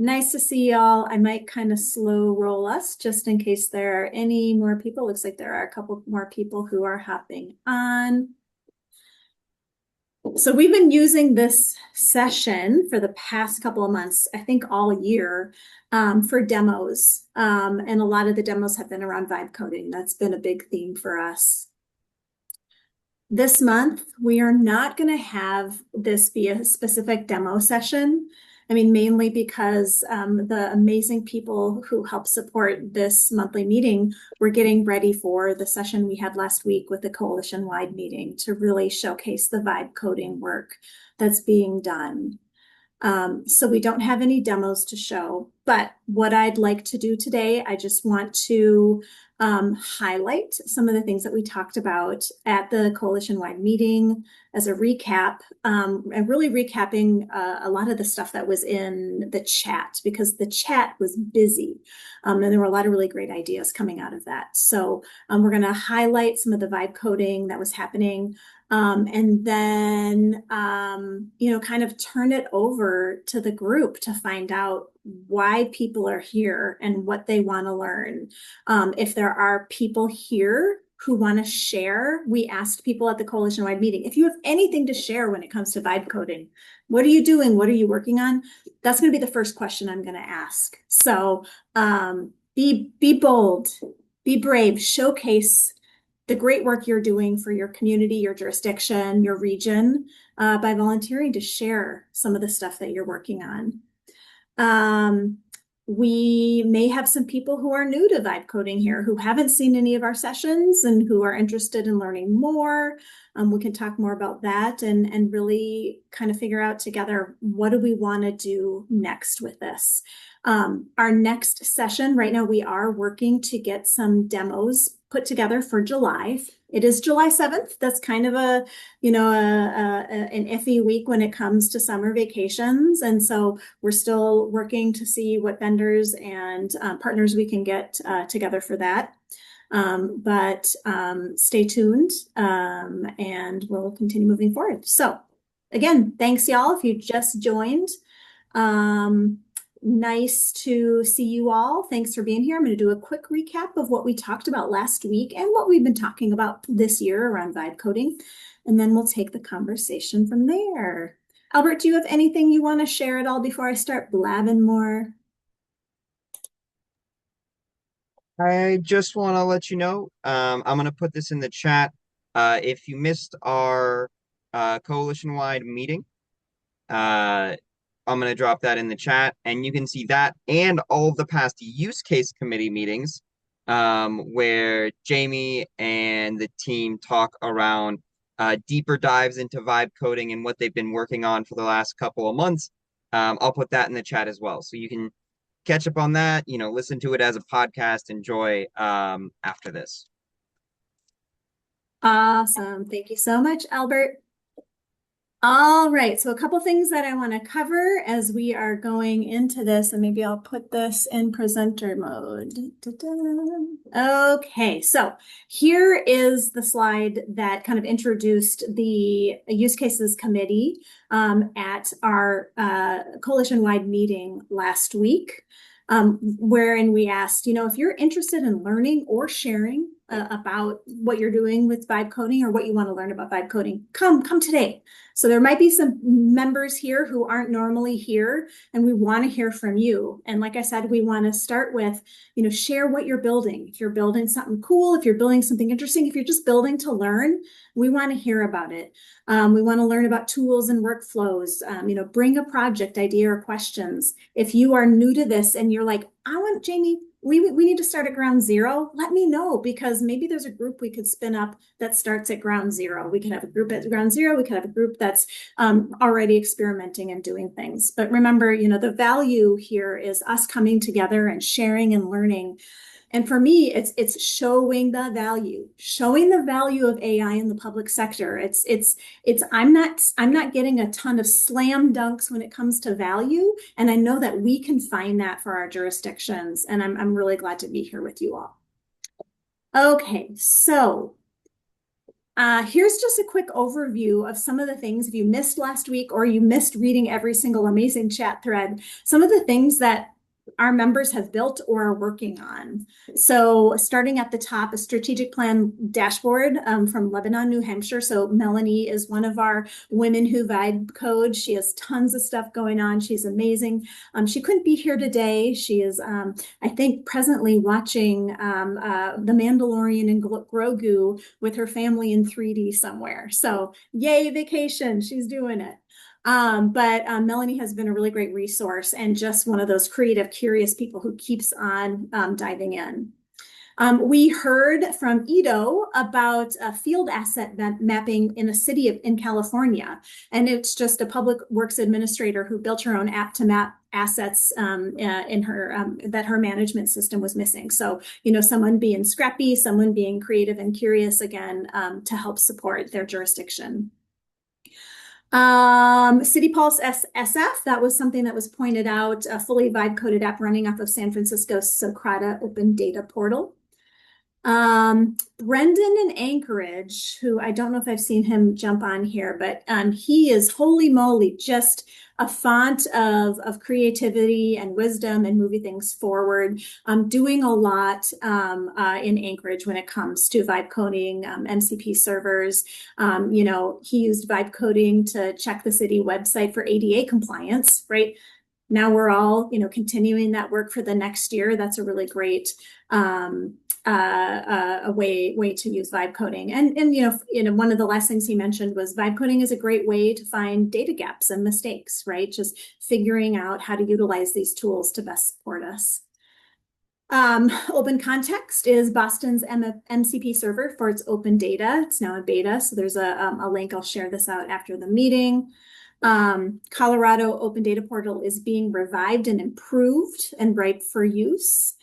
Nice to see y'all. I might kind of slow roll us just in case there are any more people. Looks like there are a couple more people who are hopping on. So we've been using this session for the past couple of months, I think all year, for demos. And a lot of the demos have been around vibe coding. That's been a big theme for us. This month, we are not going to have this be a specific demo session. I mean, mainly because the amazing people who help support this monthly meeting were getting ready for the session we had last week with the coalition-wide meeting to really showcase the vibe coding work that's being done. So we don't have any demos to show, but what I'd like to do today, I just want to highlight some of the things that we talked about at the coalition-wide meeting as a recap, and really recapping a lot of the stuff that was in the chat, because the chat was busy, and there were a lot of really great ideas coming out of that. So we're going to highlight some of the vibe coding that was happening. And then, kind of turn it over to the group to find out why people are here and what they want to learn. If there are people here who want to share, we asked people at the coalition-wide meeting, if you have anything to share when it comes to vibe coding, what are you doing? What are you working on? That's going to be the first question I'm going to ask. So be bold, be brave, showcase the great work you're doing for your community, your jurisdiction, your region, by volunteering to share some of the stuff that you're working on. We may have some people who are new to vibe coding here who haven't seen any of our sessions and who are interested in learning more. We can talk more about that and really kind of figure out together, what do we want to do next with this? Our next session, right now we are working to get some demos put together for July. It is July 7th. That's kind of an iffy week when it comes to summer vacations. And so we're still working to see what vendors and partners we can get together for that. But stay tuned, and we'll continue moving forward. So again, thanks y'all if you just joined. Nice to see you all. Thanks for being here. I'm going to do a quick recap of what we talked about last week and what we've been talking about this year around vibe coding, and then we'll take the conversation from there. Albert, do you have anything you want to share at all before I start blabbing more? I just want to let you know, I'm going to put this in the chat. If you missed our coalition-wide meeting, I'm going to drop that in the chat, and you can see that and all of the past use case committee meetings, where Jamie and the team talk around deeper dives into vibe coding and what they've been working on for the last couple of months. I'll put that in the chat as well, so you can catch up on that, listen to it as a podcast, enjoy after this. Awesome. Thank you so much, Albert. All right, so a couple things that I want to cover as we are going into this, and maybe I'll put this in presenter mode. Okay, so here is the slide that kind of introduced the use cases committee at our coalition-wide meeting last week, wherein we asked, if you're interested in learning or sharing about what you're doing with vibe coding or what you want to learn about vibe coding, come today. So there might be some members here who aren't normally here, and we want to hear from you. And like I said, we want to start with, share what you're building. If you're building something cool, if you're building something interesting, if you're just building to learn, we want to hear about it. We want to learn about tools and workflows. Bring a project idea or questions. If you are new to this and you're like, I want Jamie, we need to start at ground zero, let me know, because maybe there's a group we could spin up that starts at ground zero. We could have a group at ground zero. We could have a group that's already experimenting and doing things. But remember, the value here is us coming together and sharing and learning. And for me, it's showing the value of AI in the public sector. I'm not getting a ton of slam dunks when it comes to value, and I know that we can find that for our jurisdictions. And I'm really glad to be here with you all. Okay, so Here's just a quick overview of some of the things if you missed last week or you missed reading every single amazing chat thread, some of the things that our members have built or are working on. So, starting at the top, a strategic plan dashboard from Lebanon, New Hampshire. So, Melanie is one of our women who vibe code. She has tons of stuff going on. She's amazing. She couldn't be here today. She is, I think, presently watching The Mandalorian and Grogu with her family in 3D somewhere. So, yay, vacation. She's doing it. But Melanie has been a really great resource and just one of those creative, curious people who keeps on diving in. We heard from Ido about field asset mapping in a city in California. And it's just a public works administrator who built her own app to map assets in her that her management system was missing. So, someone being scrappy, someone being creative and curious again to help support their jurisdiction. City Pulse SF, that was something that was pointed out, a fully vibe coded app running off of San Francisco Socrata Open Data Portal. Brendan in Anchorage, who I don't know if I've seen him jump on here, but he is holy moly, just a font of creativity and wisdom and moving things forward. Doing a lot in Anchorage when it comes to vibe coding, MCP servers. He used vibe coding to check the city website for ADA compliance, right? Now we're all, continuing that work for the next year. That's a really great a way to use vibe coding. And one of the last things he mentioned was vibe coding is a great way to find data gaps and mistakes, right? Just figuring out how to utilize these tools to best support us. Open Context is Boston's MCP server for its open data. It's now in beta, so there's a link. I'll share this out after the meeting. Colorado Open Data Portal is being revived and improved and ripe for use.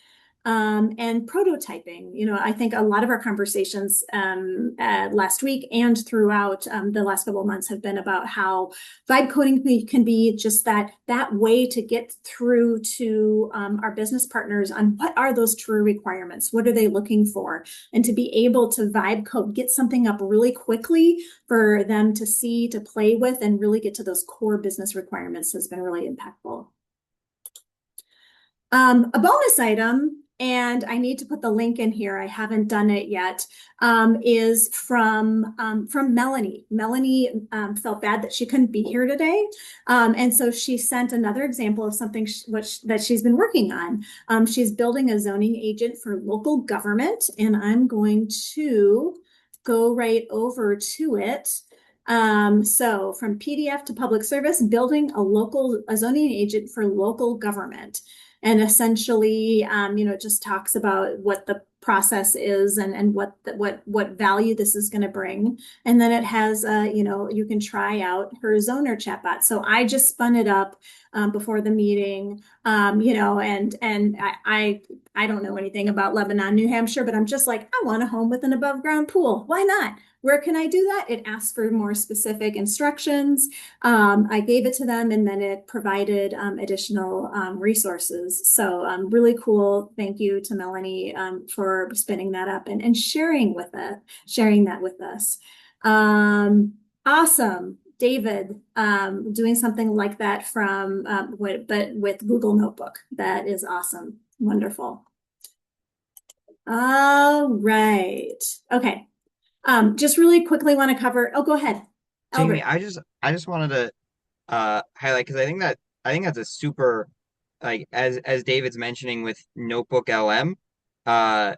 And prototyping. I think a lot of our conversations last week and throughout the last couple of months have been about how vibe coding can be just that way to get through to our business partners on what are those true requirements, what are they looking for, and to be able to vibe code, get something up really quickly for them to see, to play with, and really get to those core business requirements has been really impactful. A bonus item, and I need to put the link in here, I haven't done it yet, is from Melanie. Melanie felt bad that she couldn't be here today. And so she sent another example of something that she's been working on. She's building a zoning agent for local government, and I'm going to go right over to it. So from PDF to public service, building a zoning agent for local government. And essentially, it just talks about what the process is and what value this is going to bring. And then it has, you can try out her Zoner chatbot. So I just spun it up before the meeting, and I don't know anything about Lebanon, New Hampshire, but I'm just like, I want a home with an above ground pool. Why not? Where can I do that? It asked for more specific instructions. I gave it to them, and then it provided additional resources. So really cool. Thank you to Melanie for spinning that up and sharing that with us. Awesome. David, doing something like that but with Google Notebook. That is awesome. Wonderful. All right. Okay. Just really quickly want to cover. Oh, go ahead, Jamie, Albert. I just wanted to highlight because I think that's a super like as David's mentioning with Notebook LM. Uh,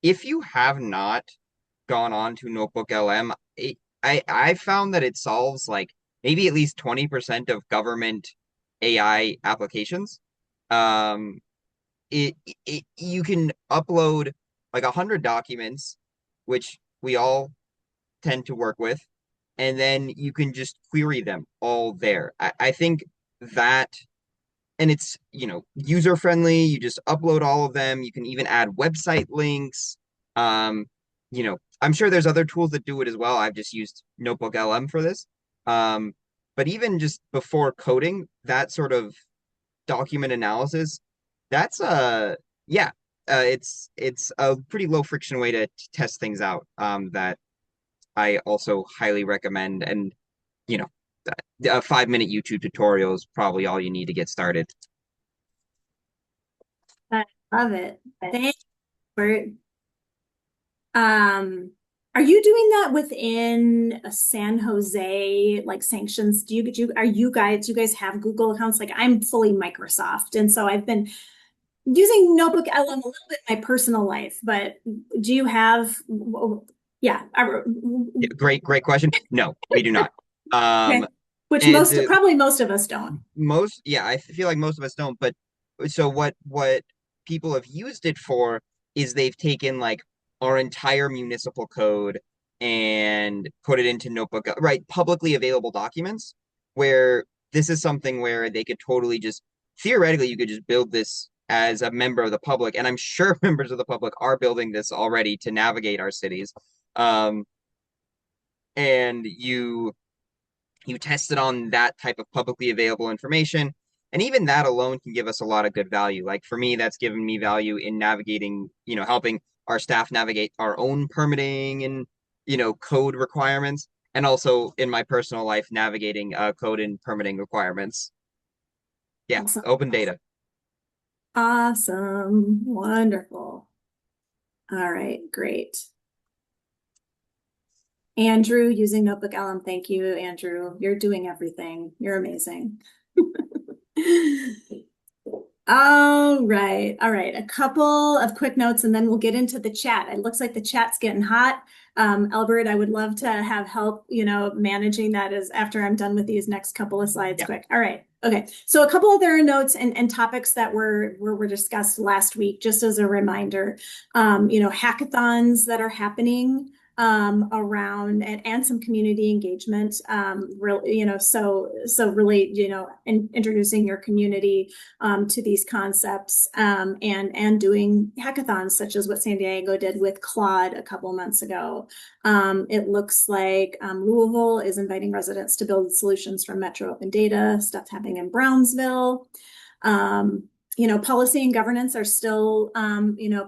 if you have not gone on to Notebook LM, I found that it solves like maybe at least 20% of government AI applications. Um, you can upload like 100 documents, which we all tend to work with, and then you can just query them all there. I think that, and it's, user friendly. You just upload all of them. You can even add website links. I'm sure there's other tools that do it as well. I've just used Notebook LM for this. Um, but even just before coding, that sort of document analysis, that's yeah, it's a pretty low friction way to test things out. That I also highly recommend. And, you know, a 5 minute YouTube tutorial is probably all you need to get started. I love it. Thanks for Um, are you doing that within a San Jose like sanctions? Do you guys have Google accounts? Like I'm fully Microsoft, and so I've been using Notebook LM a little bit in my personal life, but do you have, yeah, Great question. No, we do not. Um, okay. Which and probably most of us don't. most, yeah, I feel like most of us don't. But so what people have used it for is they've taken like our entire municipal code and put it into Notebook, right? Publicly available documents where this is something where they could totally just theoretically you could just build this as a member of the public, and I'm sure members of the public are building this already to navigate our cities. Um, and you test it on that type of publicly available information. And even that alone can give us a lot of good value. Like for me, that's given me value in navigating, helping our staff navigate our own permitting and, code requirements. And also in my personal life, navigating code and permitting requirements. Yeah, Awesome. open data. Awesome. Wonderful. All right, great. Andrew using Notebook LM. Thank you, Andrew. You're doing everything. You're amazing. All right. All right. A couple of quick notes and then we'll get into the chat. It looks like the chat's getting hot. Albert, I would love to have help, managing that as after I'm done with these next couple of slides Yeah. quick. All right. Okay. So a couple other notes and topics that were discussed last week, just as a reminder, hackathons that are happening around and some community engagement. Really, so really, introducing your community to these concepts and doing hackathons such as what San Diego did with Claude a couple months ago. It looks like Louisville is inviting residents to build solutions for Metro Open Data, stuff happening in Brownsville. Um, Policy and governance are still,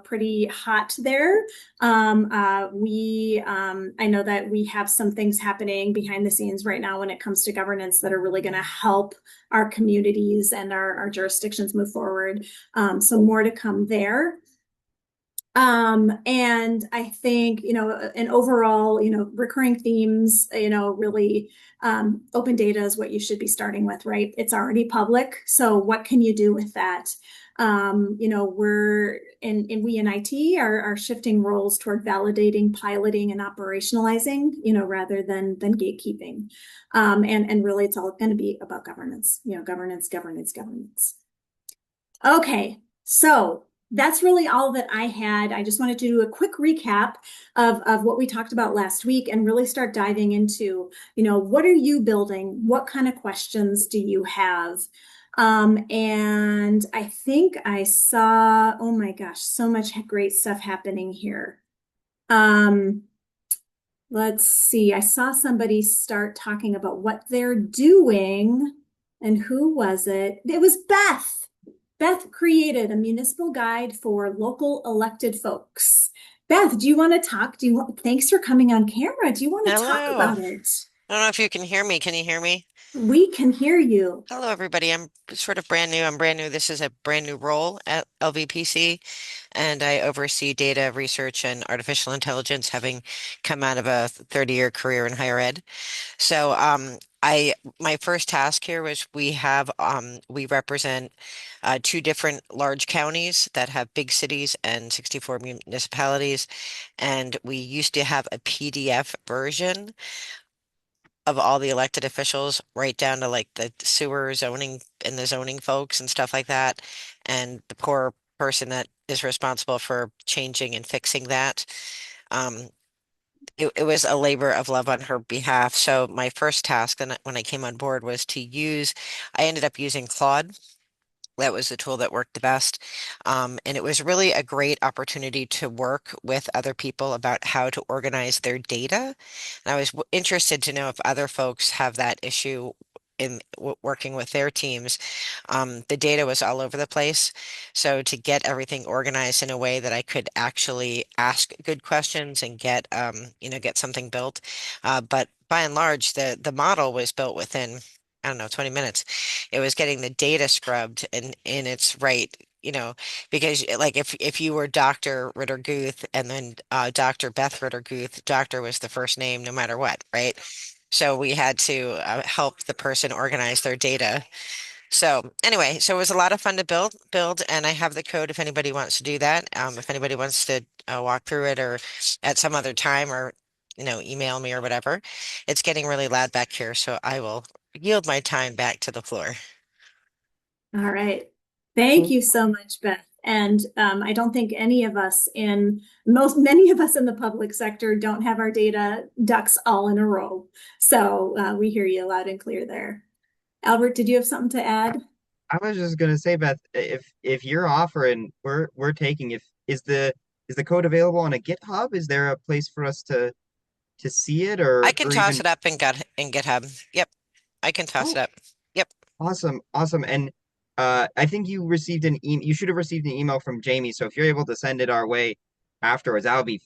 pretty hot there. I know that we have some things happening behind the scenes right now when it comes to governance that are really going to help our communities and our jurisdictions move forward. So more to come there. And I think, and overall, recurring themes, really, open data is what you should be starting with, right? It's already public. So what can you do with that? We in IT are shifting roles toward validating, piloting, and operationalizing, rather than gatekeeping. And really it's all going to be about governance, governance, governance, governance. Okay, so that's really all that I had. I just wanted to do a quick recap of what we talked about last week and really start diving into, what are you building? What kind of questions do you have? And I think I saw, oh my gosh, so much great stuff happening here. Um, let's see, I saw somebody start talking about what they're doing. And who was it? It was Beth. Beth created a municipal guide for local elected folks. Beth, do you want to talk? Thanks for coming on camera. Do you want to talk Hello. about it? I don't know if you can hear me. Can you hear me? We can hear you. Hello, everybody. I'm sort of brand new. I'm brand new. This is a brand new role at LVPC, and I oversee data research and artificial intelligence, having come out of a 30-year career in higher ed. So, my first task here was we represent two different large counties that have big cities and 64 municipalities, and we used to have a PDF version of all the elected officials, right down to like the sewer zoning and the zoning folks and stuff like that, and the poor person that is responsible for changing and fixing that. Um, it was a labor of love on her behalf. So my first task when I came on board was I ended up using Claude. That was the tool that worked the best. And it was really a great opportunity to work with other people about how to organize their data. And I was interested to know if other folks have that issue in working with their teams, the data was all over the place. So to get everything organized in a way that I could actually ask good questions and get something built. But by and large, the model was built within, I don't know, 20 minutes. It was getting the data scrubbed and in its right, because like if you were Dr. Ritter Guth and then Dr. Beth Ritter Guth, doctor was the first name no matter what, right? So we had to help the person organize their data. So anyway, so it was a lot of fun to build, and I have the code if anybody wants to do that. If anybody wants to walk through it or at some other time or email me or whatever. It's getting really loud back here, so I will yield my time back to the floor. All right. Thank you so much, Beth. And I don't think many of us in the public sector don't have our data ducks all in a row. So we hear you loud and clear there. Albert, did you have something to add? I was just gonna say, Beth, if you're offering, we're taking. If is the code available on a GitHub? Is there a place for us to see it, I can or toss even? it up in GitHub. Yep, I can toss it Oh, up. Yep. awesome, awesome. And I think you received an email. You should have received an email from Jamie. So if you're able to send it our way afterwards, that would be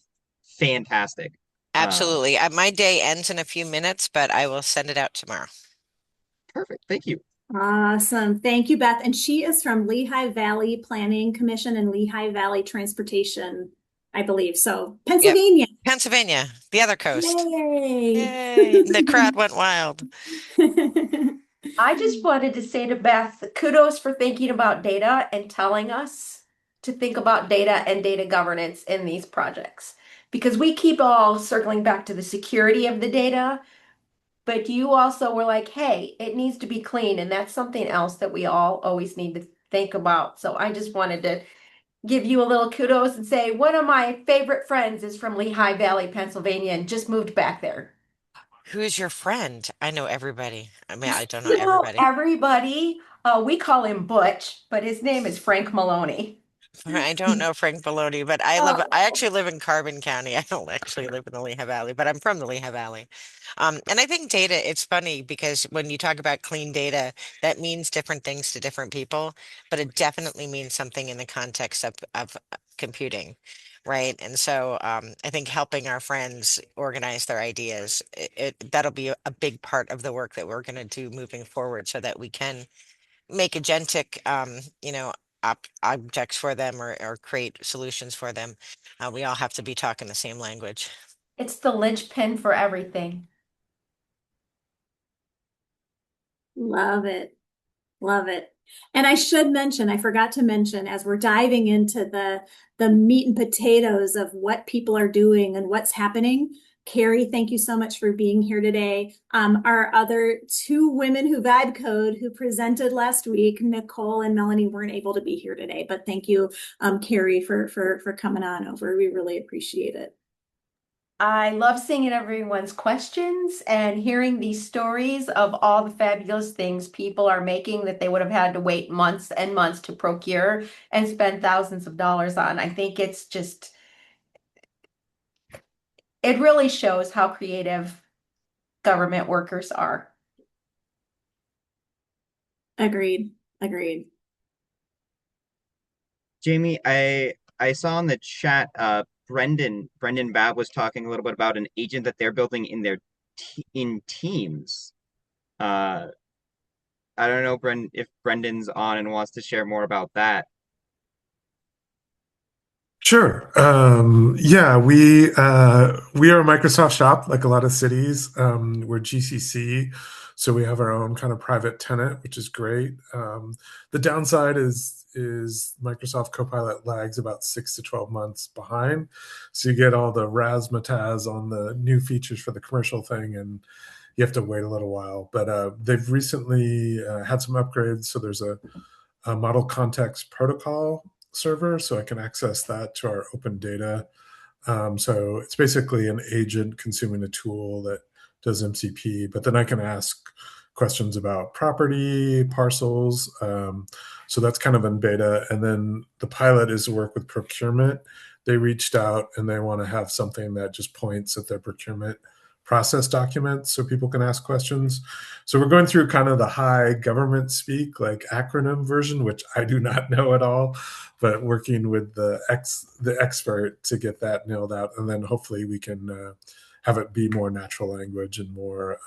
fantastic. Um, Absolutely. My day ends in a few minutes, but I will send it out tomorrow. Perfect. Thank you. Awesome. Thank you, Beth. And she is from Lehigh Valley Planning Commission and Lehigh Valley Transportation, I believe. So Yep. Pennsylvania. Pennsylvania, the other coast. Yay. Yay. The crowd went wild. I just wanted to say to Beth, kudos for thinking about data and telling us to think about data and data governance in these projects. Because we keep all circling back to the security of the data, but you also were like, hey, it needs to be clean. And that's something else that we all always need to think about. So I just wanted to give you a little kudos and say one of my favorite friends is from Lehigh Valley, Pennsylvania, and just moved back there. Who's your friend? I know everybody. I mean, I don't know You know, everybody. everybody, we call him Butch, but his name is Frank Maloney. I don't know Frank Baloney, but I Oh, actually live in Carbon County. I don't actually live in the Lehigh Valley, but I'm from the Lehigh Valley. And I think data, it's funny because when you talk about clean data, that means different things to different people, but it definitely means something in the context of computing, right? And so I think helping our friends organize their ideas, that'll be a big part of the work that we're going to do moving forward so that we can make agentic, objects for them or create solutions for them. We all have to be talking the same language. it's the linchpin for everything. Love it. Love it. And I should mention, I forgot to mention, as we're diving into the meat and potatoes of what people are doing and what's happening. Carrie, thank you so much for being here today. Our other two women who vibe code who presented last week, Nicole and Melanie, weren't able to be here today, but thank you, Carrie, for coming on over. We really appreciate it. I love seeing everyone's questions and hearing these stories of all the fabulous things people are making that they would have had to wait months and months to procure and spend thousands of dollars on. I think it's just, it really shows how creative government workers are. Agreed. Agreed. Jamie, I saw in the chat, Brendan Babb was talking a little bit about an agent that they're building in their in Teams. Uh, I don't know, if Brendan's on and wants to share more about that. Sure. Yeah, we are a Microsoft shop, like a lot of cities. We're GCC, so we have our own kind of private tenant, which is great. The downside is Microsoft Copilot lags about 6 to 12 months behind, so you get all the razzmatazz on the new features for the commercial thing, and you have to wait a little while. But they've recently had some upgrades, so there's a model context protocol server, so I can access that to our open data. So it's basically an agent consuming a tool that does MCP, but then I can ask questions about property, parcels. So that's kind of in beta. And then the pilot is to work with procurement. They reached out and they want to have something that just points at their procurement process documents so people can ask questions. So we're going through kind of the high government speak, like acronym version, which I do not know at all, but working with the expert to get that nailed out, and then hopefully we can have it be more natural language and more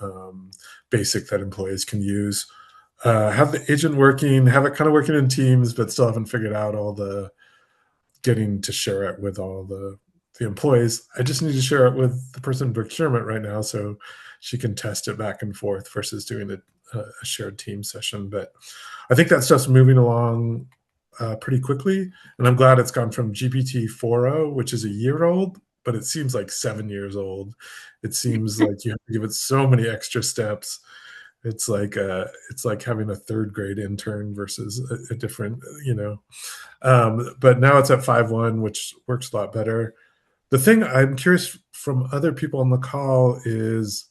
basic that employees can use. Have the agent working, have it kind of working in teams, but still haven't figured out all the getting to share it with all the employees. I just need to share it with the person in procurement right now so she can test it back and forth versus doing a shared team session. But I think that's just moving along pretty quickly. And I'm glad it's gone from GPT 4.0, which is a year old, but it seems like 7 years old. It seems like you have to give it so many extra steps. It's like having a third grade intern versus a different, but now it's at 5.1, which works a lot better. The thing I'm curious from other people on the call is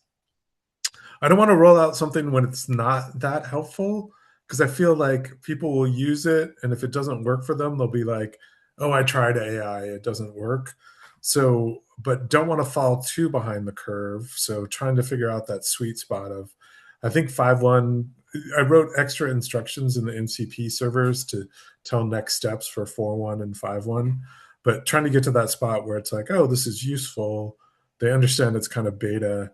I don't want to roll out something when it's not that helpful, because I feel like people will use it, and if it doesn't work for them, they'll be like, "Oh, I tried AI, it doesn't work." So, but don't want to fall too behind the curve. So, trying to figure out that sweet spot of, I think 5.1. I wrote extra instructions in the MCP servers to tell next steps for 4.1 and 5.1, but trying to get to that spot where it's like, oh, this is useful. They understand it's kind of beta,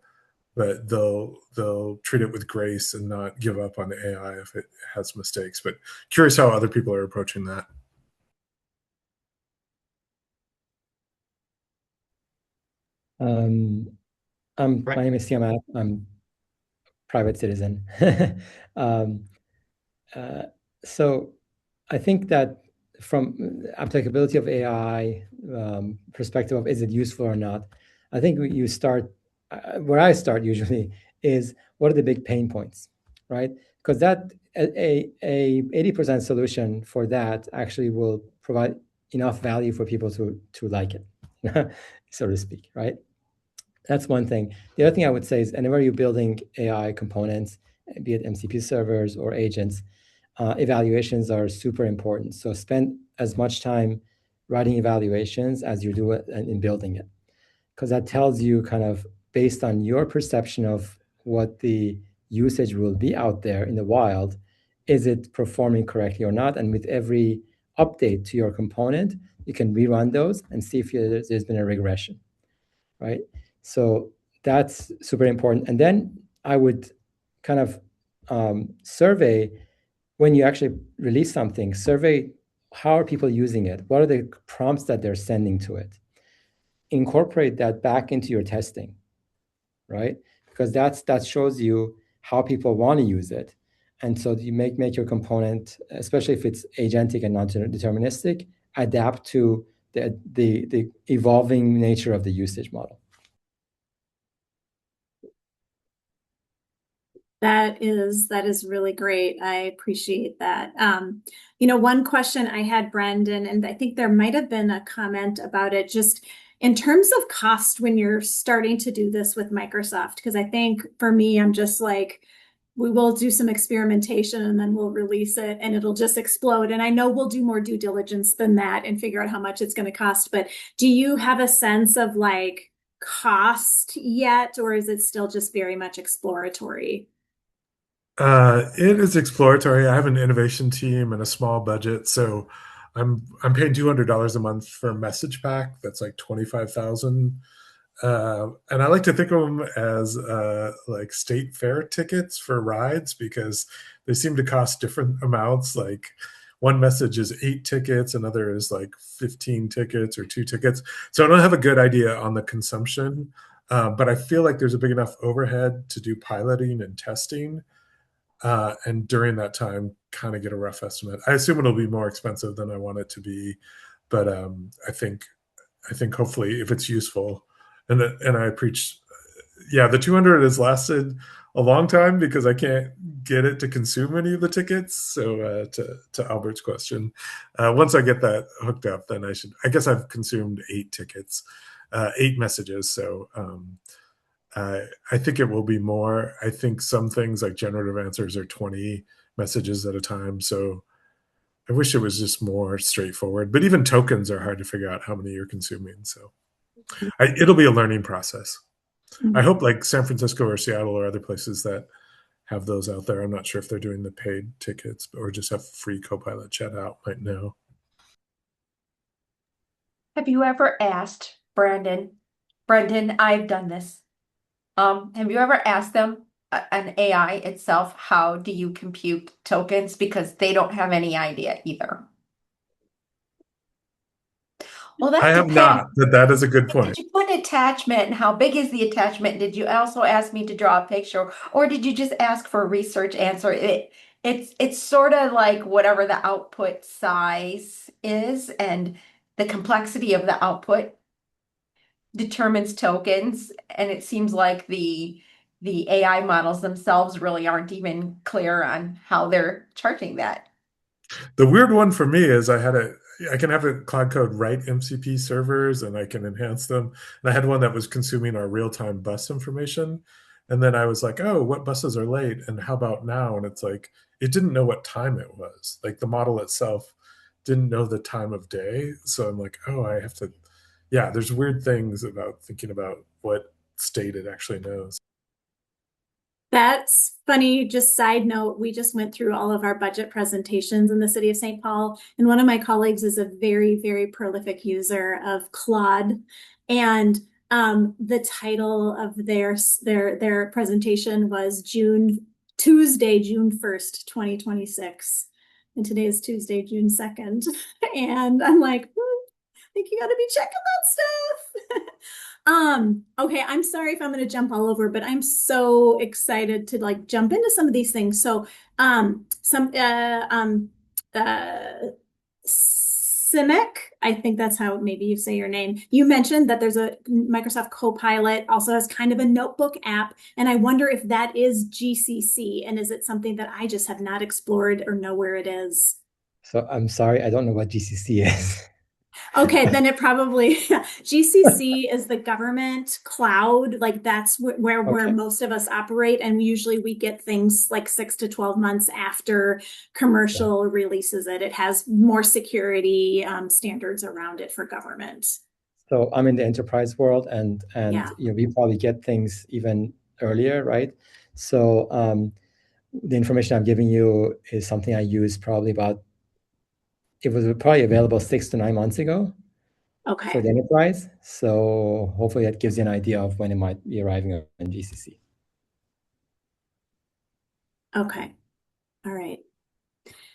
but they'll treat it with grace and not give up on AI if it has mistakes. But curious how other people are approaching that. My name is Tiamat. I'm private citizen. um, so I think that from applicability of AI perspective of is it useful or not, I think you start where I start usually is what are the big pain points, right? Because that a 80% solution for that actually will provide enough value for people to like it, so to speak, right? That's one thing. The other thing I would say is whenever you're building AI components, be it MCP servers or agents, evaluations are super important. So spend as much time writing evaluations as you do it in building it, because that tells you kind of based on your perception of what the usage will be out there in the wild, is it performing correctly or not? And with every update to your component, you can rerun those and see if there's been a regression, right? So that's super important. And then I would kind of survey when you actually release something, survey how are people using it? What are the prompts that they're sending to it? Incorporate that back into your testing, right? Because that shows you how people want to use it. And so you make your component, especially if it's agentic and non-deterministic, adapt to the evolving nature of the usage model. That is really great. I appreciate that. One question I had, Brendan, and I think there might have been a comment about it, just in terms of cost when you're starting to do this with Microsoft, because I think for me, I'm just like, we will do some experimentation and then we'll release it and it'll just explode. And I know we'll do more due diligence than that and figure out how much it's going to cost. But do you have a sense of like cost yet, or is it still just very much exploratory? It is exploratory. I have an innovation team and a small budget, so I'm paying $200 a month for a message pack. That's like 25,000. And I like to think of them as like state fair tickets for rides, because they seem to cost different amounts. Like one message is 8 tickets, another is like 15 tickets or 2 tickets. So I don't have a good idea on the consumption, but I feel like there's a big enough overhead to do piloting and testing. And during that time, kind of get a rough estimate. I assume it'll be more expensive than I want it to be, but I think hopefully if it's useful, and I preach, yeah, the 200 has lasted a long time because I can't get it to consume any of the tickets. So to Albert's question, once I get that hooked up, then I guess I've consumed 8 tickets, 8 messages. So I think it will be more. I think some things like generative answers are 20 messages at a time. So I wish it was just more straightforward. But even tokens are hard to figure out how many you're consuming. So it'll be a learning process. I hope like San Francisco or Seattle or other places that have those out there. I'm not sure if they're doing the paid tickets or just have free Copilot chat out might know. Have you ever asked Brendan, I've done this. Have you ever asked them, an AI itself, how do you compute tokens? Because they don't have any idea either. Well, I that have depends. not, but that is a good point. Did you put an attachment and how big is the attachment? Did you also ask me to draw a picture or did you just ask for a research answer? It's sort of like whatever the output size is and the complexity of the output determines tokens. And it seems like the AI models themselves really aren't even clear on how they're charging that. The weird one for me is I can have a Cloud Code write MCP servers and I can enhance them. And I had one that was consuming our real-time bus information. And then I was like, oh, what buses are late? And how about now? And it's like, it didn't know what time it was. Like the model itself didn't know the time of day. So I'm like, oh, I have to, yeah, there's weird things about thinking about what state it actually knows. That's funny. Just side note, we just went through all of our budget presentations in the city of St. Paul, and one of my colleagues is a very, very prolific user of Claude. And the title of their presentation was Tuesday, June 1st, 2026. And today is Tuesday, June 2nd. And I'm like, I think you got to be checking that stuff. Okay, I'm sorry if I'm going to jump all over, but I'm so excited to like jump into some of these things. So, some Simic, I think that's how maybe you say your name. You mentioned that there's a Microsoft Copilot also has kind of a notebook app, and I wonder if that is GCC, and is it something that I just have not explored or know where it is? So I'm sorry, I don't know what GCC is. Okay, then it probably GCC is the government cloud. Like that's where Okay. most of us operate, and usually we get things like 6 to 12 months after Yeah. commercial releases it. It has more security standards around it for government. So I'm in the enterprise world, and Yeah. we probably get things even earlier, right? So the information I'm giving you is something I used probably it was probably available 6 to 9 months ago for Okay. the enterprise. So hopefully that gives you an idea of when it might be arriving on GCC. Okay. All right.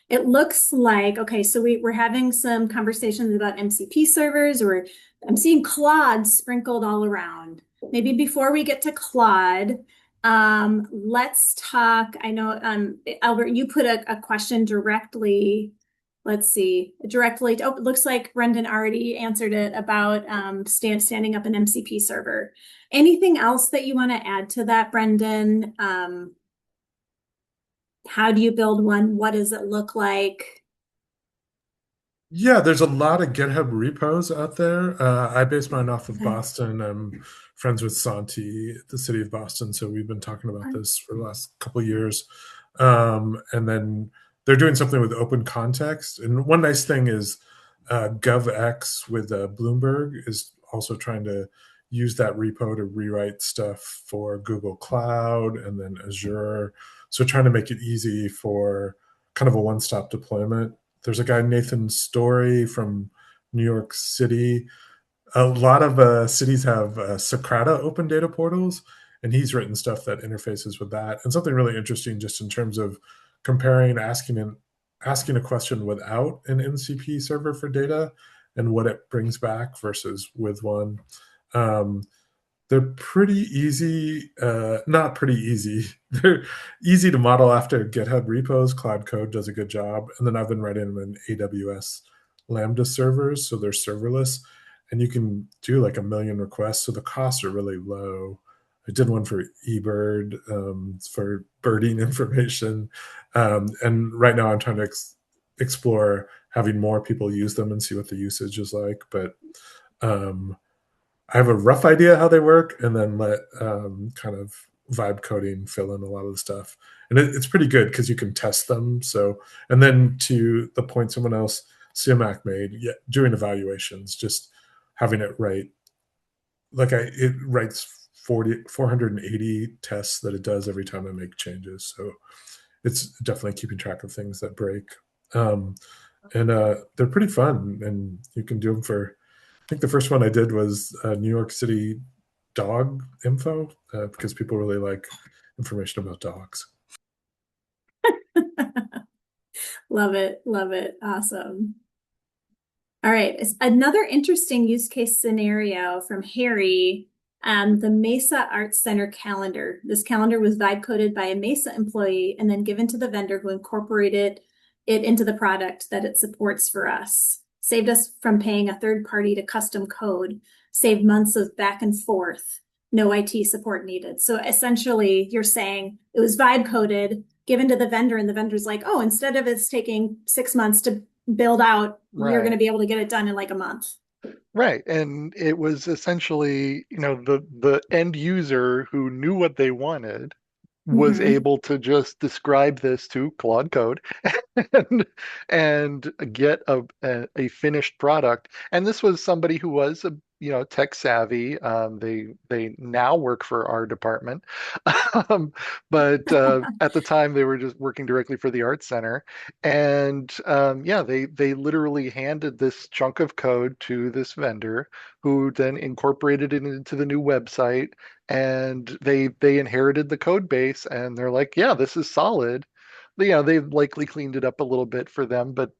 It looks like, okay, so we're having some conversations about MCP servers, or I'm seeing Claude sprinkled all around. Maybe before we get to Claude, let's talk. I know, Albert, you put a question directly. Let's see, directly. Oh, it looks like Brendan already answered it about standing up an MCP server. Anything else that you want to add to that, Brendan? How do you build one? What does it look like? Yeah, there's a lot of GitHub repos out there. I base mine off of Okay. Boston. I'm friends with Santi, the city of Boston, so we've been talking about this for the last couple of years. And then they're doing something with open context. And one nice thing is GovX with Bloomberg is also trying to use that repo to rewrite stuff for Google Cloud and then Azure. So trying to make it easy for kind of a one-stop deployment. There's a guy, Nathan Story from New York City. A lot of cities have Socrata open data portals, and he's written stuff that interfaces with that. And something really interesting just in terms of comparing asking a question without an MCP server for data and what it brings back versus with one. Um, they're pretty easy, not pretty easy. They're easy to model after GitHub repos. Cloud Code does a good job. And then I've been writing them in AWS Lambda servers, so they're serverless. And you can do like a million requests, so the costs are really low. I did one for eBird for birding information. And right now I'm trying to explore having more people use them and see what the usage is like. But I have a rough idea how they work, and then let kind of vibe coding fill in a lot of the stuff. And it's pretty good because you can test them. So, and then to the point someone else, Siamak made, doing evaluations, just having it write it writes 480 tests that it does every time I make changes. So it's definitely keeping track of things that break. Um, and they're pretty fun, and you can do them for. I think the first one I did was New York City dog info because people really like information about dogs. Love it. Love it. Awesome. All right. Another interesting use case scenario from Harry, the Mesa Arts Center calendar. This calendar was vibe coded by a Mesa employee and then given to the vendor who incorporated it into the product that it supports for us. Saved us from paying a third party to custom code, saved months of back and forth, no IT support needed. So essentially, you're saying it was vibe coded, given to the vendor, and the vendor's like, oh, instead of it's taking 6 months to build out, you're going to Right. be able to get it done in like a month. Right. And it was essentially, the end user who knew what they wanted was Mhm. able to just describe this to Claude Code and get a finished product. And this was somebody who was tech savvy. They now work for our department, but at the time they were just working directly for the Art Center. And yeah, they literally handed this chunk of code to this vendor, who then incorporated it into the new website, and they inherited the code base, and they're like, yeah, this is solid. They likely cleaned it up a little bit for them, but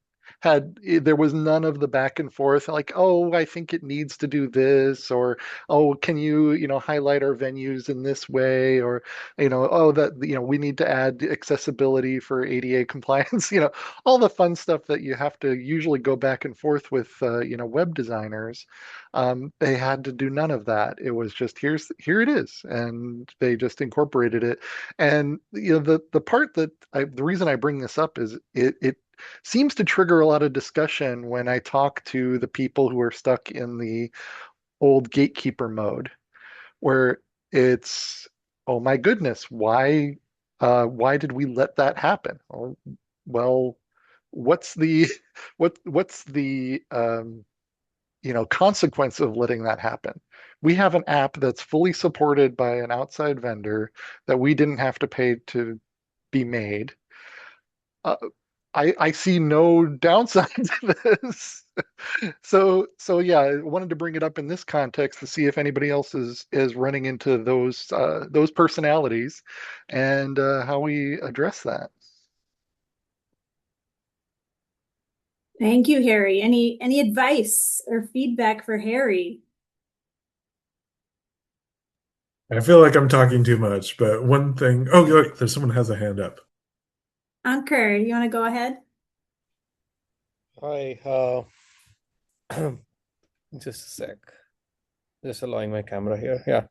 there was none of the back and forth like, oh, I think it needs to do this, or oh, can you highlight our venues in this way, or oh, that we need to add accessibility for ADA compliance, all the fun stuff that you have to usually go back and forth with web designers. They had to do none of that. It was just, here it is, and they just incorporated it. And the part the reason I bring this up is it seems to trigger a lot of discussion when I talk to the people who are stuck in the old gatekeeper mode, where it's, oh my goodness, why did we let that happen? Oh, well, what's the what's the consequence of letting that happen? We have an app that's fully supported by an outside vendor that we didn't have to pay to be made. Uh, I see no downside to this. So yeah, I wanted to bring it up in this context to see if anybody else is running into those personalities, and how we address that. Thank you, Harry. Any advice or feedback for Harry? I feel like I'm talking too much, but one thing. Oh, look, there's someone has a hand up. Ankur, you want to go ahead? Hi, just a sec. Just allowing my camera here. Yeah.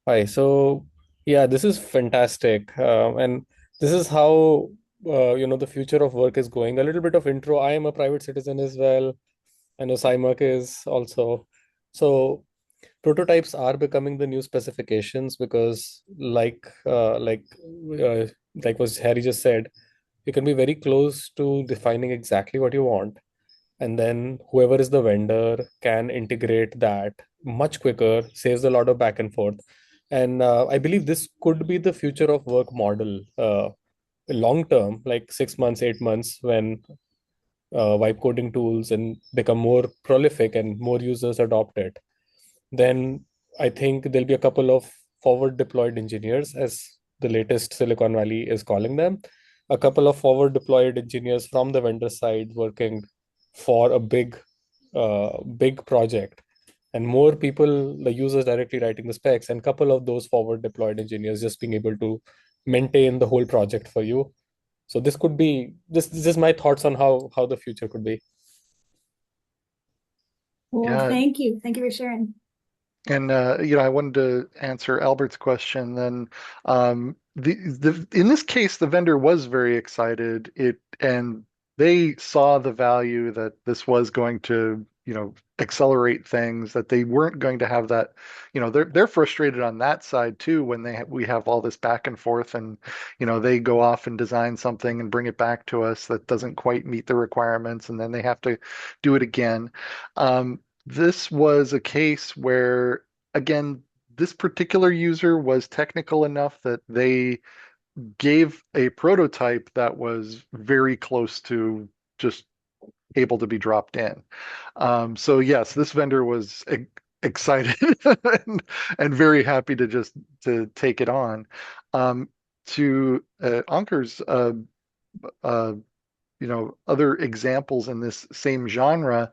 Hi. So, yeah, this is fantastic. And this is how, the future of work is going. A little bit of intro. I am a private citizen as well. I know Cymark is also. So, prototypes are becoming the new specifications because, like what Harry just said, you can be very close to defining exactly what you want, and then whoever is the vendor can integrate that much quicker, saves a lot of back and forth. And I believe this could be the future of work model, long term, like 6 months, 8 months, when vibe coding tools and become more prolific and more users adopt it. Then I think there'll be a couple of forward deployed engineers, as the latest Silicon Valley is calling them, a couple of forward deployed engineers from the vendor side working for a big project, and more people, the users directly writing the specs, and couple of those forward deployed engineers just being able to maintain the whole project for you. So this could be this is my thoughts on how the future could be. Well, Yeah, thank you. Thank you for sharing. and I wanted to answer Albert's question. Then, in this case, the vendor was very excited. And they saw the value that this was going to, accelerate things. That they weren't going to have that. They're frustrated on that side too when we have all this back and forth, and they go off and design something and bring it back to us that doesn't quite meet the requirements, and then they have to do it again. This was a case where, again, this particular user was technical enough that they gave a prototype that was very close to just able to be dropped in. So yes, this vendor was excited and very happy to just to take it on. Um, to Ankur's uh, other examples in this same genre,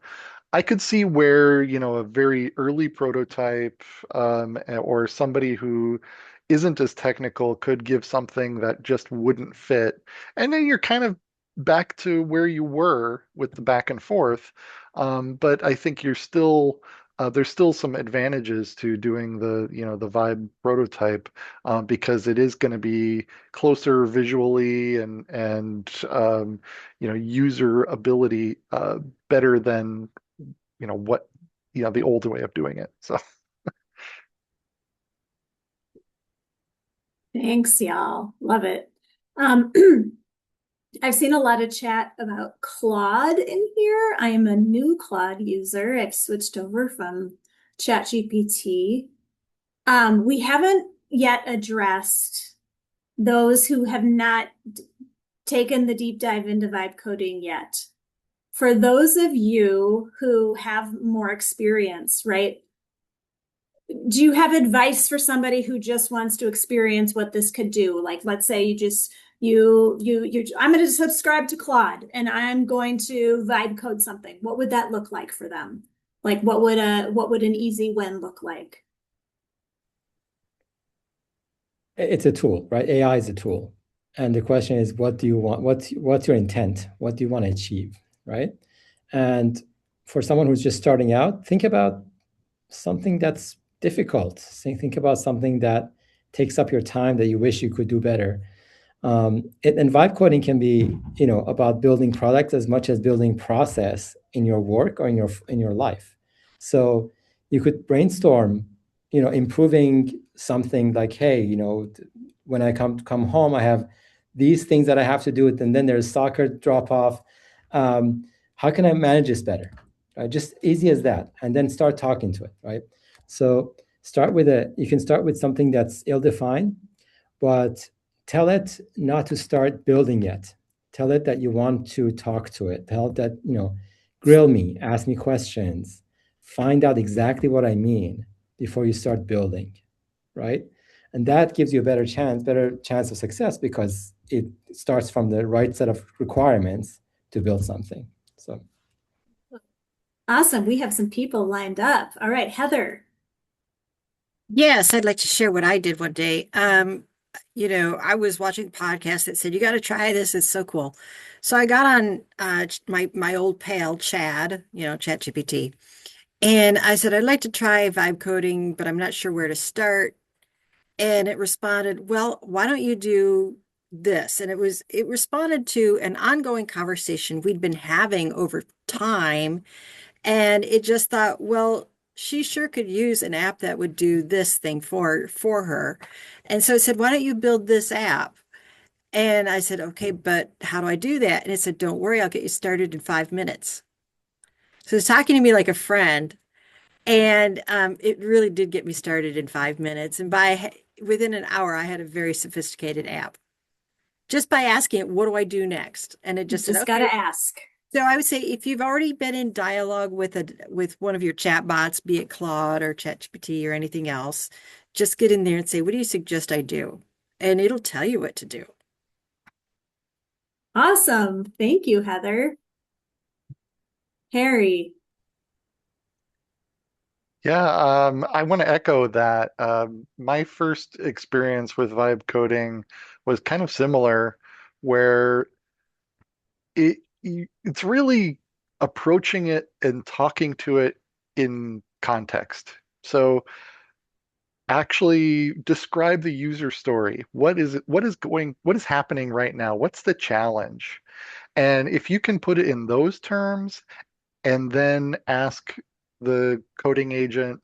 I could see where, a very early prototype or somebody who isn't as technical could give something that just wouldn't fit. And then you're kind of back to where you were with the back and forth. But I think there's still some advantages to doing the Vibe prototype because it is going to be closer visually and user ability better than what the old way of doing it. So Thanks, y'all. Love it. Um, I've seen a lot of chat about Claude in here. I am a new Claude user. I've switched over from ChatGPT. We haven't yet addressed those who have not taken the deep dive into vibe coding yet. For those of you who have more experience, right? Do you have advice for somebody who just wants to experience what this could do? Like, let's say I'm going to subscribe to Claude and I'm going to vibe code something. What would that look like for them? Like, what would an easy win look like? It's a tool, right? AI is a tool. And the question is, what do you want? What's your intent? What do you want to achieve, right? And for someone who's just starting out, think about something that's difficult. Think about something that takes up your time that you wish you could do better. And vibe coding can be, about building products as much as building process in your work or in your life. So you could brainstorm, improving something like, hey, when I come home, I have these things that I have to do, and then there's soccer drop off. How can I manage this better? Right? Just easy as that, and then start talking to it, right? So you can start with something that's ill-defined, but tell it not to start building yet. Tell it that you want to talk to it. Tell it that, grill me, ask me questions, find out exactly what I mean before you start building, right? And that gives you a better chance of success because it starts from the right set of requirements to build something. So Awesome. We have some people lined up. All right, Heather. Yes, I'd like to share what I did one day. I was watching a podcast that said, you got to try this. It's so cool. So I got on my old pal, Chad, ChatGPT. And I said, I'd like to try vibe coding, but I'm not sure where to start. And it responded, well, why don't you do this? And it responded to an ongoing conversation we'd been having over time. And it just thought, well, she sure could use an app that would do this thing for her. And so it said, why don't you build this app? And I said, okay, but how do I do that? And it said, don't worry, I'll get you started in 5 minutes. So it's talking to me like a friend. And it really did get me started in 5 minutes. And within an hour, I had a very sophisticated app just by asking it, what do I do next? And it just said, Just okay. gotta ask. So I would say if you've already been in dialogue with one of your chat bots, be it Claude or ChatGPT or anything else, just get in there and say, what do you suggest I do? And it'll tell you what to do. Awesome. Thank you, Heather. Harry. yeah, I want to echo that. My first experience with vibe coding was kind of similar, where it's really approaching it and talking to it in context. So actually describe the user story. What is it? What is happening right now? What's the challenge? And if you can put it in those terms and then ask the coding agent,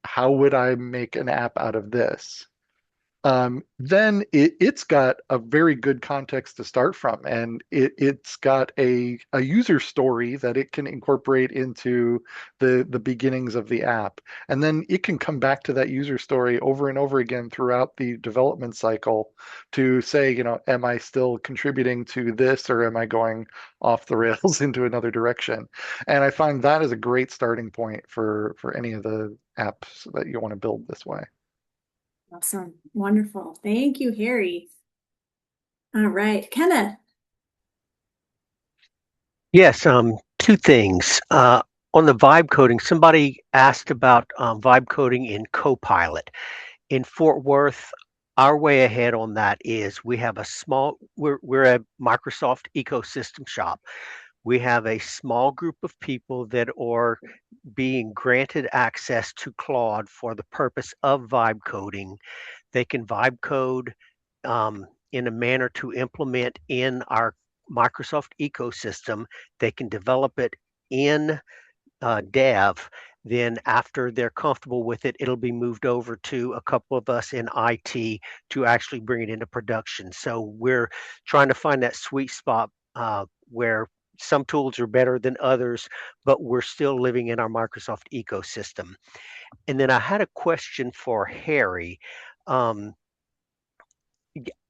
how would I make an app out of this? then it's got a very good context to start from, and it's got a user story that it can incorporate into the beginnings of the app, and then it can come back to that user story over and over again throughout the development cycle to say, am I still contributing to this, or am I going off the rails into another direction? And I find that is a great starting point for any of the apps that you want to build this way. Awesome. Wonderful. Thank you, Harry. All right. Kenneth. Yes, two things. On the vibe coding, somebody asked about vibe coding in Copilot. In Fort Worth, our way ahead on that is we have we're a Microsoft ecosystem shop. We have a small group of people that are being granted access to Claude for the purpose of vibe coding. They can vibe code in a manner to implement in our Microsoft ecosystem. They can develop it in dev. Then after they're comfortable with it, it'll be moved over to a couple of us in IT to actually bring it into production. So we're trying to find that sweet spot where some tools are better than others, but we're still living in our Microsoft ecosystem. And then I had a question for Harry. Um,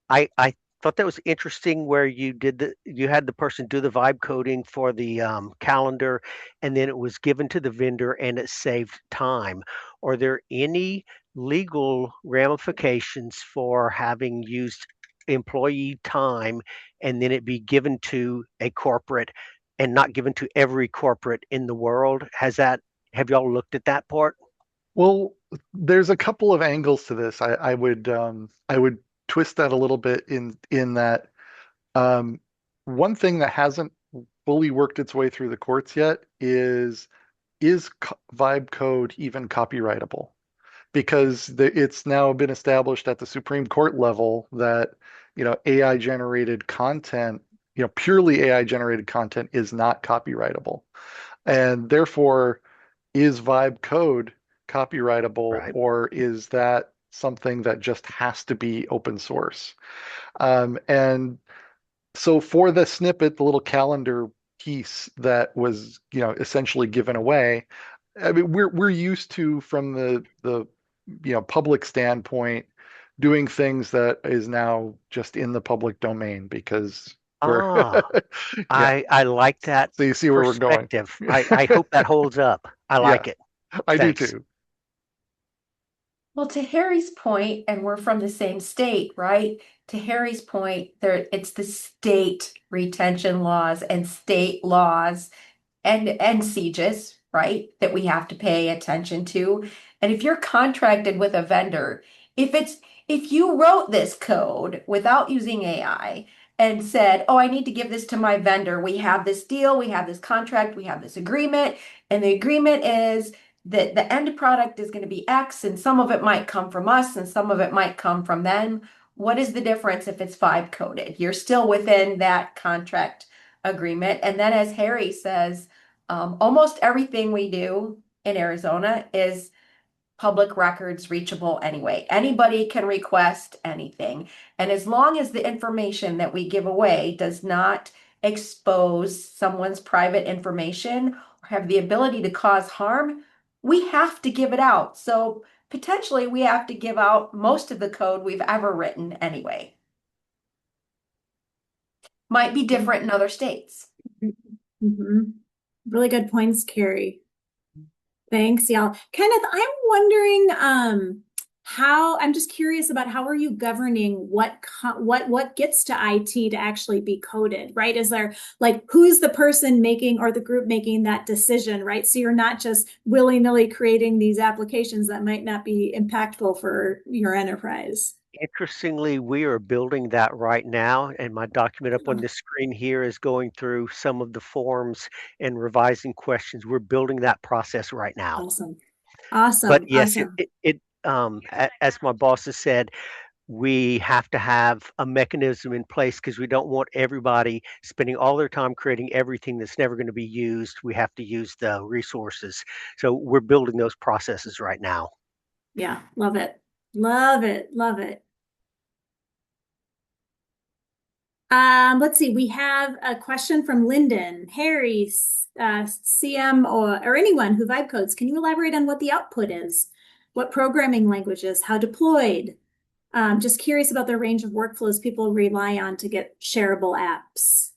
I thought that was interesting where you had the person do the vibe coding for the calendar, and then it was given to the vendor and it saved time. Are there any legal ramifications for having used employee time and then it be given to a corporate and not given to every corporate in the world? Have y'all looked at that part? Well, there's a couple of angles to this. I would twist that a little bit in that um, one thing that hasn't fully worked its way through the courts yet is vibe code even copyrightable? Because it's now been established at the Supreme Court level that AI generated content, purely AI generated content is not copyrightable, and therefore is vibe code copyrightable, Right. or is that something that just has to be open source? And so for the snippet, the little calendar piece that was, essentially given away, I mean, we're used to, from the public standpoint, doing things that is now just in the public domain because we're Ah, yeah. I like that So you see where we're going. perspective. I hope that holds up. I Yeah, like it. I do Thanks. too. Well, to Harry's point, and we're from the same state, right? To Harry's point, it's the state retention laws and state laws and sieges, right, that we have to pay attention to. And if you're contracted with a vendor, if you wrote this code without using AI and said, "Oh, I need to give this to my vendor. We have this deal, we have this contract, we have this agreement, and the agreement is that the end product is going to be X, and some of it might come from us and some of it might come from them." What is the difference if it's vibe coded? You're still within that contract agreement. And then, as Harry says, almost everything we do in Arizona is public records reachable anyway. Anybody can request anything. And as long as the information that we give away does not expose someone's private information or have the ability to cause harm, we have to give it out. So potentially we have to give out most of the code we've ever written anyway. Might be different in other states. Mm-hmm. Really good points, Carrie. Thanks, y'all. Kenneth, I'm wondering, I'm just curious about how are you governing what gets to IT to actually be coded, right? Is there who's the person making or the group making that decision, right? So you're not just willy-nilly creating these applications that might not be impactful for your enterprise. Interestingly, we are building that right now, and my document up on Oh, the screen here is going through some of the forms and revising questions. We're building that process right now. awesome. But Awesome. yes, Awesome. as my boss has said, we have to have a mechanism in place because we don't want everybody spending all their time creating everything that's never going to be used. We have to use the resources. So we're building those processes right now. Yeah, love it. Love it. Love it. Let's see. We have a question from Lyndon. Harry, CM, or anyone who vibe codes, can you elaborate on what the output is? What programming languages? How deployed? Just curious about the range of workflows people rely on to get shareable apps.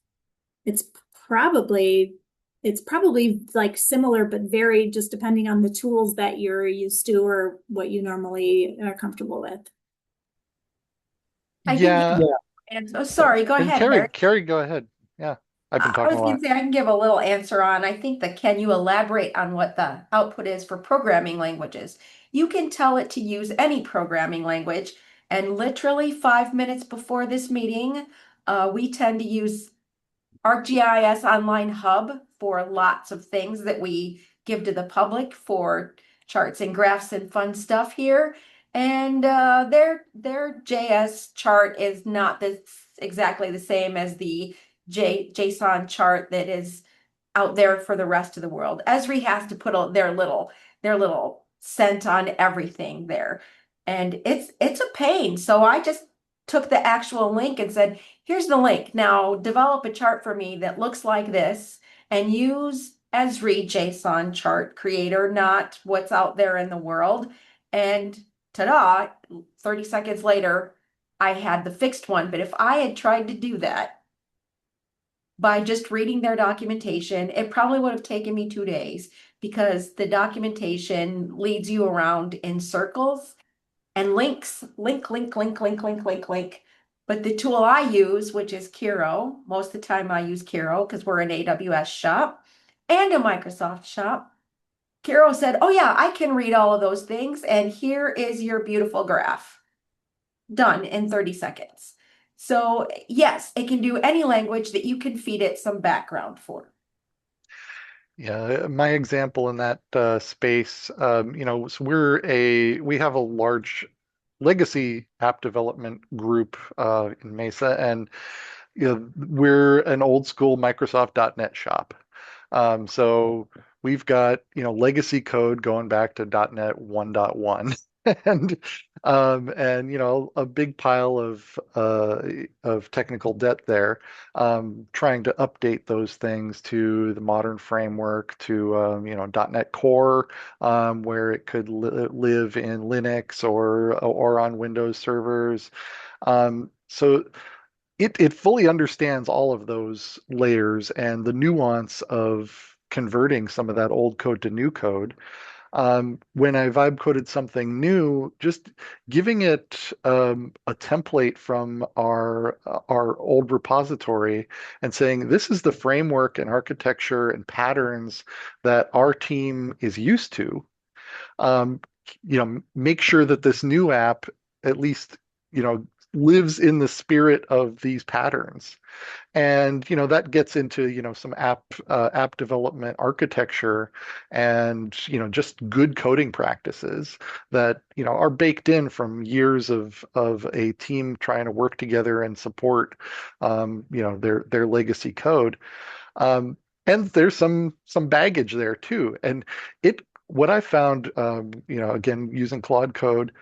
It's probably it's probably like similar, but varied just depending on the tools that you're used to or what you normally are comfortable with. I can Yeah. Yeah. and oh, sorry, go And ahead, Harry. Carrie, go ahead. Yeah. I've been I talking was a going lot. to say I can give a little answer on. I think that can you elaborate on what the output is for programming languages? You can tell it to use any programming language, and literally 5 minutes before this meeting, we tend to use ArcGIS Online Hub for lots of things that we give to the public for charts and graphs and fun stuff here. And their JS chart is not exactly the same as the JSON chart that is out there for the rest of the world. Esri has to put their little scent on everything there. And it's a pain. So I just took the actual link and said, here's the link. Now develop a chart for me that looks like this and use Esri JSON chart creator, not what's out there in the world. And ta-da, 30 seconds later, I had the fixed one. But if I had tried to do that by just reading their documentation, it probably would have taken me 2 days because the documentation leads you around in circles and links, link, link, link, link, link, link, link. But the tool I use, which is Kiro, most of the time I use Kiro because we're an AWS shop and a Microsoft shop. Kiro said, oh yeah, I can read all of those things. And here is your beautiful graph. Done in 30 seconds. So yes, it can do any language that you can feed it some background for. Yeah, my example in that space, so we have a large legacy app development group in Mesa, and we're an old school Microsoft .NET shop. So we've got legacy code going back to .NET 1.1 and a big pile of technical debt there, trying to update those things to the modern framework, to .NET Core, where it could live in Linux or on Windows servers. So it fully understands all of those layers and the nuance of converting some of that old code to new code. When I vibe coded something new, just giving it a template from our old repository and saying, this is the framework and architecture and patterns that our team is used to. Um, Make sure that this new app at least, lives in the spirit of these patterns. And that gets into some app development architecture and just good coding practices that are baked in from years of a team trying to work together and support their legacy code. um, and there's some baggage there too. And it what I found, again using Claude Code,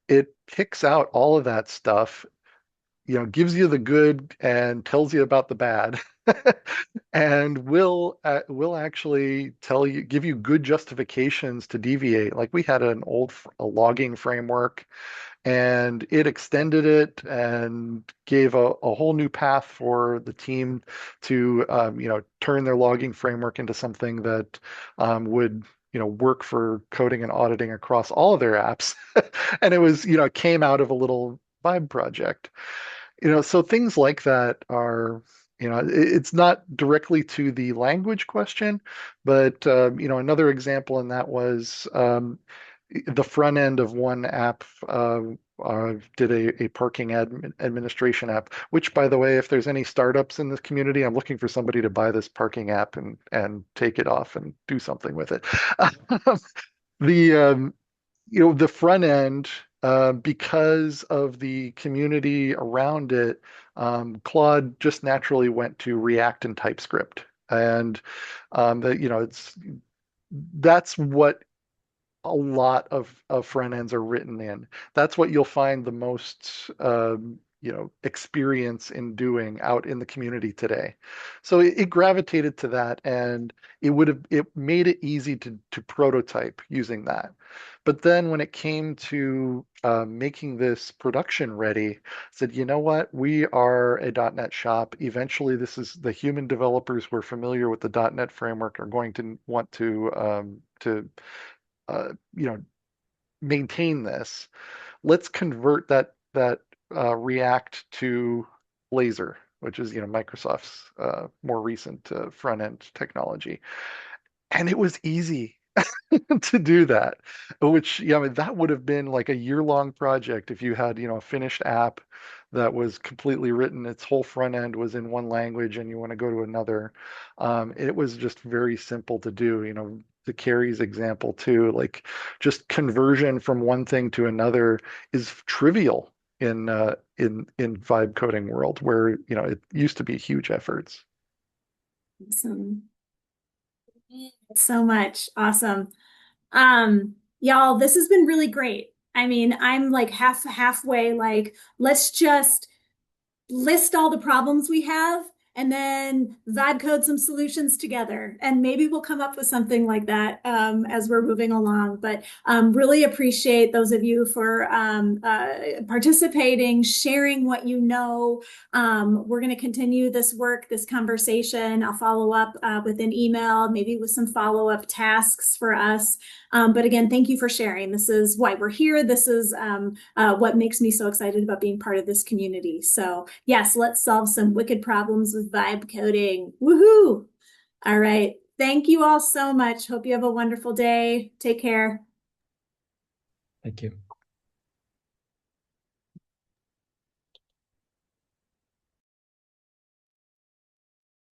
it picks out all of that stuff, gives you the good and tells you about the bad, and will actually give you good justifications to deviate. Like we had an old a logging framework, and it extended it and gave a whole new path for the team to turn their logging framework into something that would work for coding and auditing across all of their apps. And it was came out of a little Vibe project. So things like that are, it's not directly to the language question, but another example in that was the front end of one app. Did a parking administration app, which, by the way, if there's any startups in this community, I'm looking for somebody to buy this parking app and take it off and do something with it. The the front end, because of the community around it, Claude just naturally went to React and TypeScript, and that's what a lot of front ends are written in. That's what you'll find the most experience in doing out in the community today. So it gravitated to that, and it made it easy to prototype using that. But then when it came to making this production ready, said, you know what, we are a .NET shop. Eventually, this is the human developers who are familiar with the .NET framework are going to want to maintain this. Let's convert that React to Blazor, which is Microsoft's more recent front end technology, and it was easy to do that. Which, yeah, I mean, that would have been like a year-long project if you had a finished app that was completely written, its whole front end was in one language, and you want to go to another. It was just very simple to do. To Carrie's example too, like just conversion from one thing to another is trivial in vibe coding world, where it used to be huge efforts. Awesome. So much. Awesome. Y'all, this has been really great. I mean, I'm like halfway, like, let's just list all the problems we have and then vibe code some solutions together. And maybe we'll come up with something like that as we're moving along. But really appreciate those of you for participating, sharing what you know. We're going to continue this work, this conversation. I'll follow up with an email, maybe with some follow-up tasks for us. But again, thank you for sharing. This is why we're here. This is what makes me so excited about being part of this community. So yes, let's solve some wicked problems with vibe coding. Woohoo! All right. Thank you all so much. Hope you have a wonderful day. Take care. Thank you.